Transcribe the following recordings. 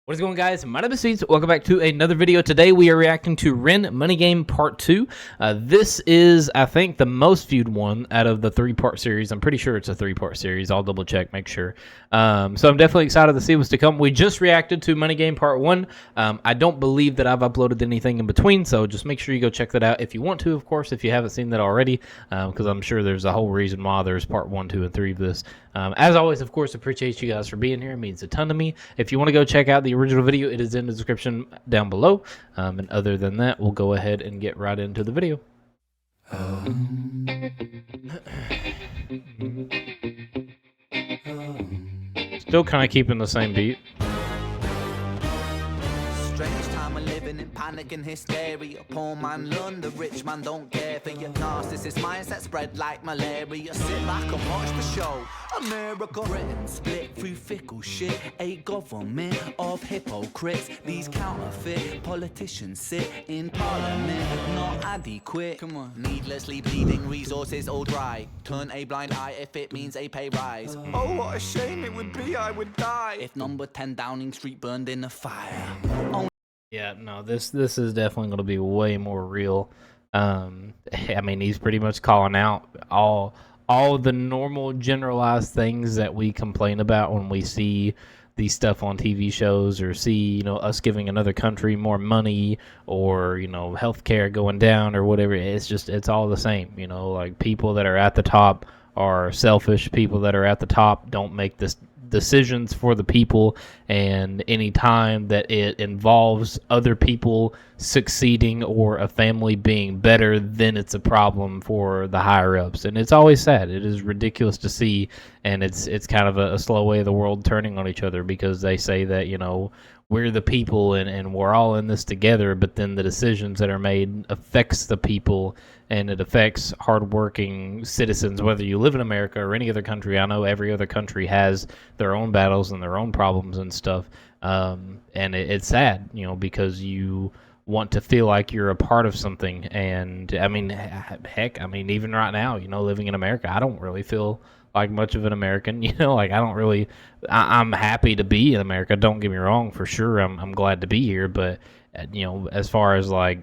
What is going on, guys? My name is Seeds. Welcome back to another video. Today we are reacting to Ren Money Game Part 2. This is, I think, the most viewed one out of the three-part series. I'm pretty sure it's a three-part series. I'll double check, make sure. So I'm definitely excited to see what's to come. We just reacted to Money Game Part 1. I don't believe that I've uploaded anything in between, so just make sure you go check that out if you want to, of course, if you haven't seen that already, because I'm sure there's a whole reason why there's Part 1, 2, and 3 of this. As always, of course, appreciate you guys for being here. It means a ton to me. If you want to go check out the original video, it is in the description down below. And other than that, we'll go ahead and get right into the video. Still kind of keeping the same beat. Strange time we're living in, panic and hysteria. Poor man learn, the rich man don't care for your narcissist mindset spread like malaria. Sit back and watch the show. America, Britain split through fickle shit. A government of hypocrites. These counterfeit politicians sit in parliament, not adequate. Come on, needlessly bleeding resources all dry. Turn a blind eye if it means a pay rise. Oh, what a shame it would be, I would die if number 10 Downing Street burned in a fire. Yeah, no, this is definitely going to be way more real. I mean, he's pretty much calling out all the normal generalized things that we complain about when we see these stuff on TV shows, or see, you know, us giving another country more money, or, you know, healthcare going down or whatever. It's all the same, you know, like people that are at the top are selfish. People that are at the top don't make this decisions for the people, and any time that it involves other people succeeding or a family being better, then it's a problem for the higher ups. And it's always sad. It is ridiculous to see, and it's kind of a slow way of the world turning on each other, because they say that, you know, we're the people and we're all in this together, but then the decisions that are made affects the people, and it affects hardworking citizens, whether you live in America or any other country. I know every other country has their own battles and their own problems and stuff, and it's sad, you know, because you want to feel like you're a part of something. And I mean, heck, I mean, even right now, you know, living in America, I don't really feel like much of an American, you know, like I don't really, I'm happy to be in America, don't get me wrong, for sure, I'm glad to be here, but, you know, as far as like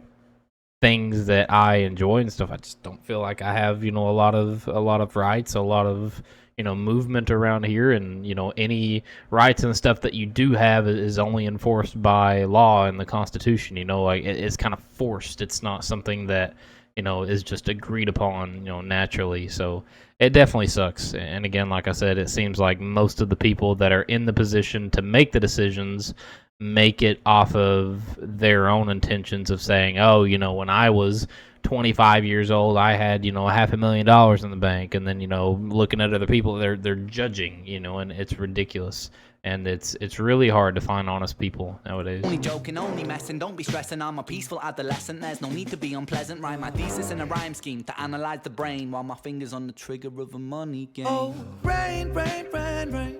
things that I enjoy and stuff, I just don't feel like I have, you know, a lot of rights, a lot of, you know, movement around here. And, you know, any rights and stuff that you do have is only enforced by law and the Constitution, you know, like it's kind of forced. It's not something that, you know, is just agreed upon, you know, naturally. So it definitely sucks. And again, like I said, it seems like most of the people that are in the position to make the decisions make it off of their own intentions of saying, oh, you know, when I was 25 years old, I had, you know, $500,000 in the bank. And then, you know, looking at other people, they're judging, you know, and it's ridiculous. And it's really hard to find honest people nowadays. Only joking, only messing, don't be stressing. I'm a peaceful adolescent, there's no need to be unpleasant. Write my thesis in a rhyme scheme to analyze the brain, while my fingers on the trigger of a money game. Oh, rain, rain, rain, rain,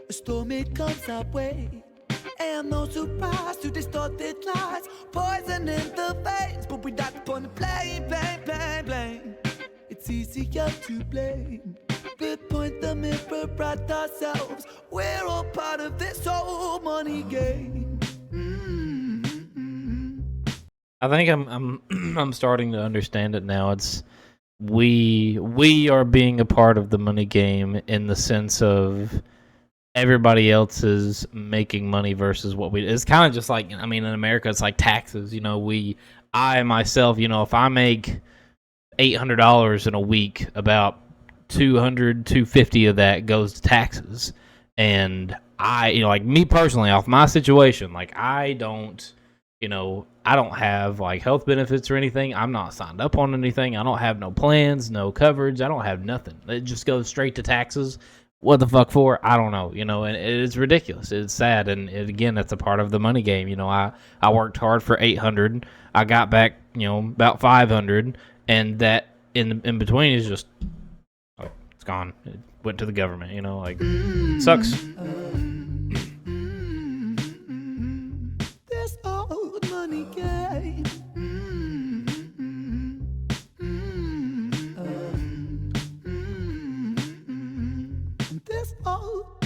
a storm, it comes our way. And no surprise to distorted lies, poison in the veins, but we die upon the blame, blame, blame, blame. It's easier to blame, but point the mirror at ourselves. We're all part of this whole money game. I think I'm starting to understand it now. It's we are being a part of the money game, in the sense of everybody else is making money versus what we. It's kind of just like, I mean, in America, it's like taxes. You know, I myself, you know, if I make $800 in a week, about $250 of that goes to taxes. And I, you know, like me personally, off my situation, like I don't, you know, I don't have like health benefits or anything. I'm not signed up on anything. I don't have no plans, no coverage. I don't have nothing. It just goes straight to taxes. What the fuck for? I don't know, you know, and it's ridiculous. It's sad, and again, that's a part of the money game. You know, I worked hard for 800. I got back, you know, about 500, and that in between is just, oh, it's gone. It went to the government, you know, like, sucks. This old money game. This old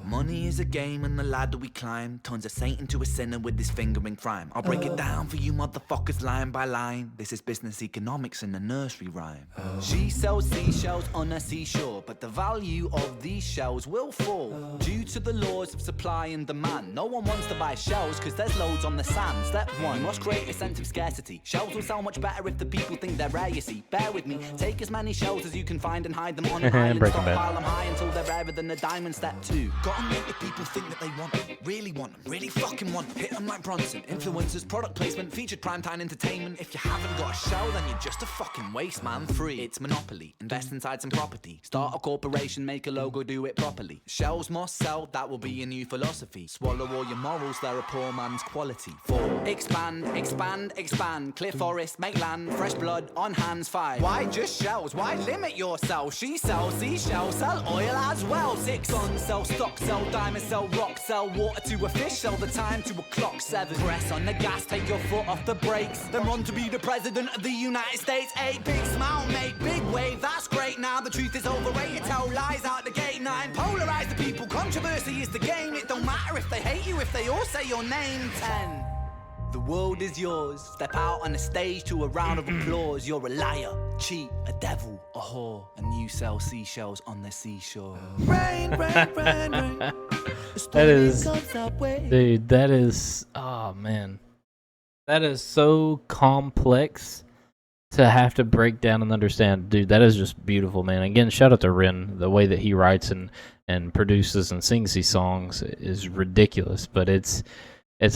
money is is a game and the ladder we climb turns a saint into a sinner with his finger in crime. I'll break it down for you motherfuckers line by line. This is business economics in a nursery rhyme. She sells seashells on a seashore, but the value of these shells will fall due to the laws of supply and demand. No one wants to buy shells because there's loads on the sand. Step one, you must create a sense of scarcity. Shells will sell much better if the people think they're rare, you see. Bear with me, take as many shells as you can find and hide them on an island. Stockpile them high until they're rarer than a diamond. Step two, gotta make the people think that they want them, really fucking want them. Hit them like Bronson. Influencers, product placement, featured primetime entertainment. If you haven't got a shell, then you're just a fucking waste, man. Free, it's monopoly. Invest inside some property. Start a corporation, make a logo, do it properly. Shells must sell, that will be a new philosophy. Swallow all your morals, they're a poor man's quality. 4. Expand, expand, expand. Clear forest, make land, fresh blood on hands. 5. Why just shells? Why limit yourself? She sells seashells, sell oil as well. 6. Sun, sell stock, sell diamonds, sell rock, sell water to a fish, sell the time to a clock. 7. Press on the gas, take your foot off the brakes, then run to be the president of the United States. 8. Big smile, make big wave, that's great. Now the truth is overrated, tell lies out the gate. 9. Polarize the people, controversy is the game. It don't matter if they hate you, if they all say your name. 10. The world is yours. Step out on the stage to a round of applause. You're a liar, cheat, a devil, a whore, and you sell seashells on the seashore. Rain, rain, rain, rain. That is, dude, that is, oh man, that is so complex to have to break down and understand. Dude, that is just beautiful, man. Again, shout out to Ren. The way that he writes and produces and sings these songs is ridiculous, but it's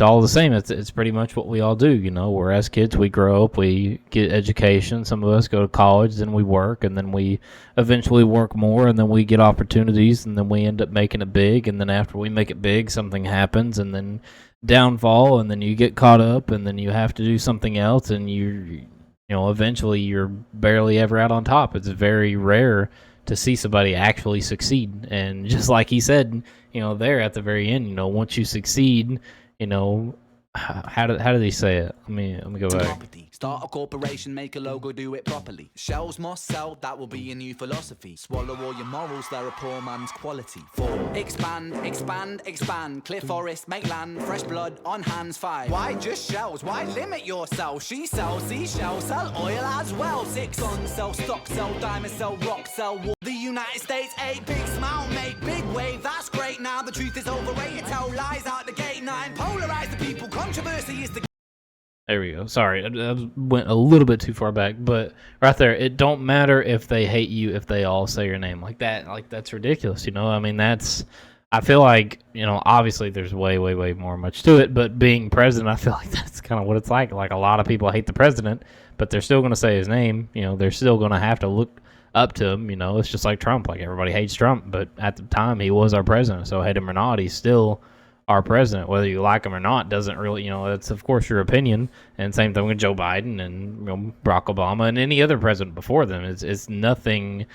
all the same. It's pretty much what we all do, you know. Where as kids, we grow up, we get education. Some of us go to college, then we work, and then we eventually work more, and then we get opportunities, and then we end up making it big. And then after we make it big, something happens, and then downfall, and then you get caught up, and then you have to do something else, and you know, eventually you're barely ever out on top. It's very rare to see somebody actually succeed. And just like he said, you know, there at the very end, you know, once you succeed, you know, how did he say it? Let me go back. Start a corporation, make a logo, do it properly. Shells must sell, that will be a new philosophy. Swallow all your morals, they're a poor man's quality. 4. Expand, expand, expand. Clear forest, make land, fresh blood on hands. 5. Why just shells? Why limit yourself? She sells seashells, sell oil as well. 6. Sun, sell stock, sell diamonds, sell rock, sell water. The United States. 8. Big smile, make big wave, that's great. Now the truth is overrated, tell lies out the gate. 9. Polarize the people, controversy is the... There we go. Sorry, I went a little bit too far back, but right there, it don't matter if they hate you, if they all say your name like that. Like, that's ridiculous, you know? I mean, I feel like, you know, obviously there's way more much to it, but being president, I feel like that's kind of what it's like. Like, a lot of people hate the president, but they're still going to say his name. You know, they're still going to have to look up to him, you know? It's just like Trump. Like, everybody hates Trump, but at the time, he was our president, so hate him or not, he's still our president. Whether you like him or not doesn't really, you know, that's of course your opinion. And same thing with Joe Biden and, you know, Barack Obama and any other president before them. It's nothing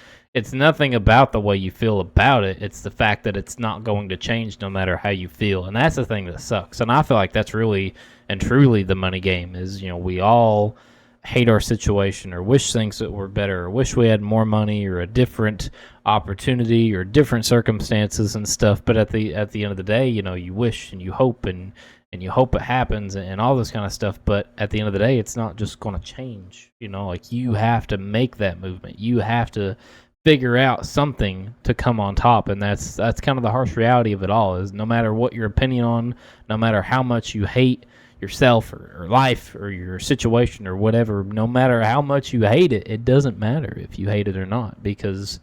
about the way you feel about it. It's the fact that it's not going to change no matter how you feel. And that's the thing that sucks. And I feel like that's really and truly the money game is, you know, we all hate our situation or wish things that were better or wish we had more money or a different opportunity or different circumstances and stuff, but at the end of the day, you know, you wish and you hope and you hope it happens and all this kind of stuff, but at the end of the day, it's not just going to change, you know. Like, you have to make that movement. You have to figure out something to come on top, and that's kind of the harsh reality of it all. Is no matter what your opinion on, no matter how much you hate yourself or life or your situation or whatever, no matter how much you hate it, it doesn't matter if you hate it or not, because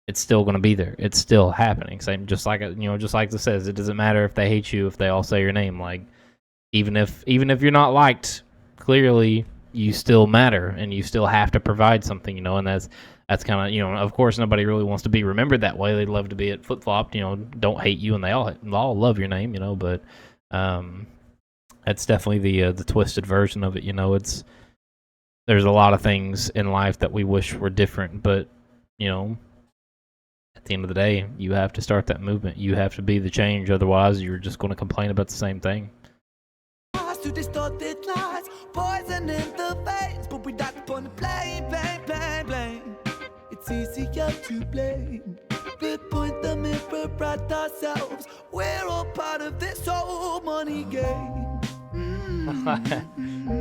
it's still going to be there. It's still happening. Same, just like, you know, just like it says, it doesn't matter if they hate you, if they all say your name. Like, even if you're not liked, clearly you still matter and you still have to provide something, you know. And that's kind of, you know, of course nobody really wants to be remembered that way. They'd love to be at flip-flopped, you know, don't hate you and they all love your name, you know. But that's definitely the twisted version of it, you know. There's a lot of things in life that we wish were different, but, you know, at the end of the day, you have to start that movement. You have to be the change, otherwise you're just going to complain about the same thing. To distorted lies, poison in the veins, but without the point of blame. It's easier to blame. Stupid, point the mirror at ourselves. We're all part of this whole money game.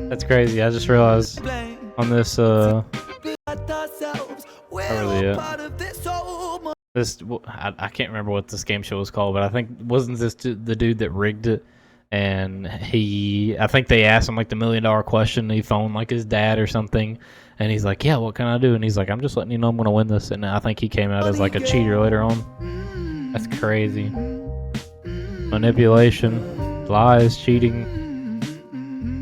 That's crazy. I just realized on this We're where are all they at? part of this whole money. I can't remember what this game show was called, but I think wasn't this the dude that rigged it? And I think they asked him like the $1 million question. And he phoned like his dad or something, and he's like, "Yeah, what can I do?" And he's like, "I'm just letting you know I'm gonna win this." And I think he came out as like a cheater later on. That's crazy. Manipulation, lies, cheating,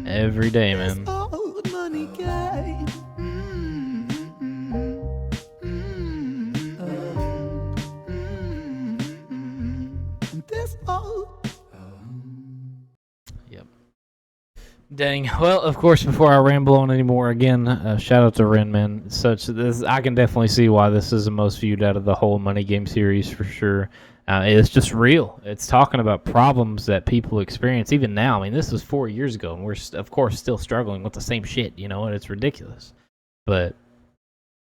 every day, man. Old money game. This old. Yep. Dang. Well, of course, before I ramble on anymore, again, shout out to Ren, man. I can definitely see why this is the most viewed out of the whole Money Game series for sure. It's just real. It's talking about problems that people experience even now. I mean, this was 4 years ago, and we're of course still struggling with the same shit, and it's ridiculous. But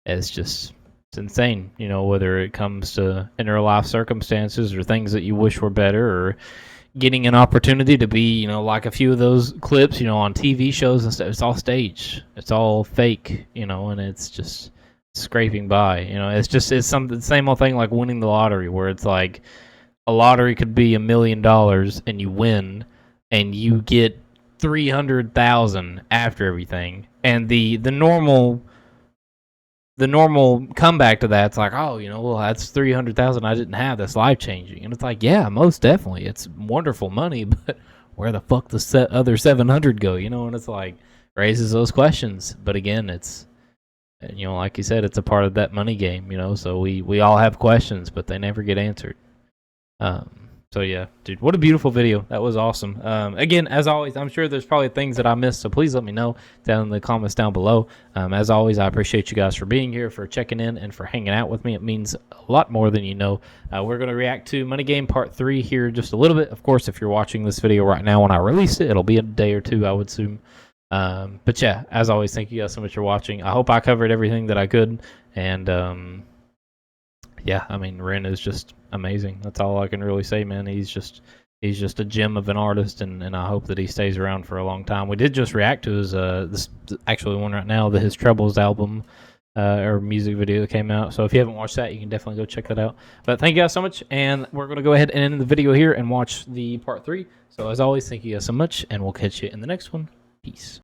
it's insane, whether it comes to inner life circumstances or things that you wish were better, or getting an opportunity to be, like a few of those clips, on TV shows and stuff. It's all staged. It's all fake, and it's just scraping by. It's something, the same old thing like winning the lottery, where it's like a lottery could be $1 million and you win and you get 300,000 after everything. And the normal comeback to that's like, oh, well, that's 300,000 I didn't have. That's life changing. And it's like, yeah, most definitely, it's wonderful money, but where the fuck does the other 700 go? And it's like raises those questions. But again, it's like you said, it's a part of that money game. So we all have questions, but they never get answered. So yeah, dude, what a beautiful video. That was awesome. Again, as always, I'm sure there's probably things that I missed, so please let me know down in the comments down below. As always, I appreciate you guys for being here, for checking in, and for hanging out with me. It means a lot more than you know. We're going to react to Money Game Part 3 here in just a little bit. Of course, if you're watching this video right now when I release it, it'll be a day or two, I would assume. But yeah, as always, thank you guys so much for watching. I hope I covered everything that I could, and yeah, I mean, Ren is just amazing. That's all I can really say, man. He's just a gem of an artist, and I hope that he stays around for a long time. We did just react to his this actually one right now, his Troubles album or music video that came out. So if you haven't watched that, you can definitely go check that out. But thank you guys so much, and we're gonna go ahead and end the video here and watch the part 3. So as always, thank you guys so much, and we'll catch you in the next one. Peace.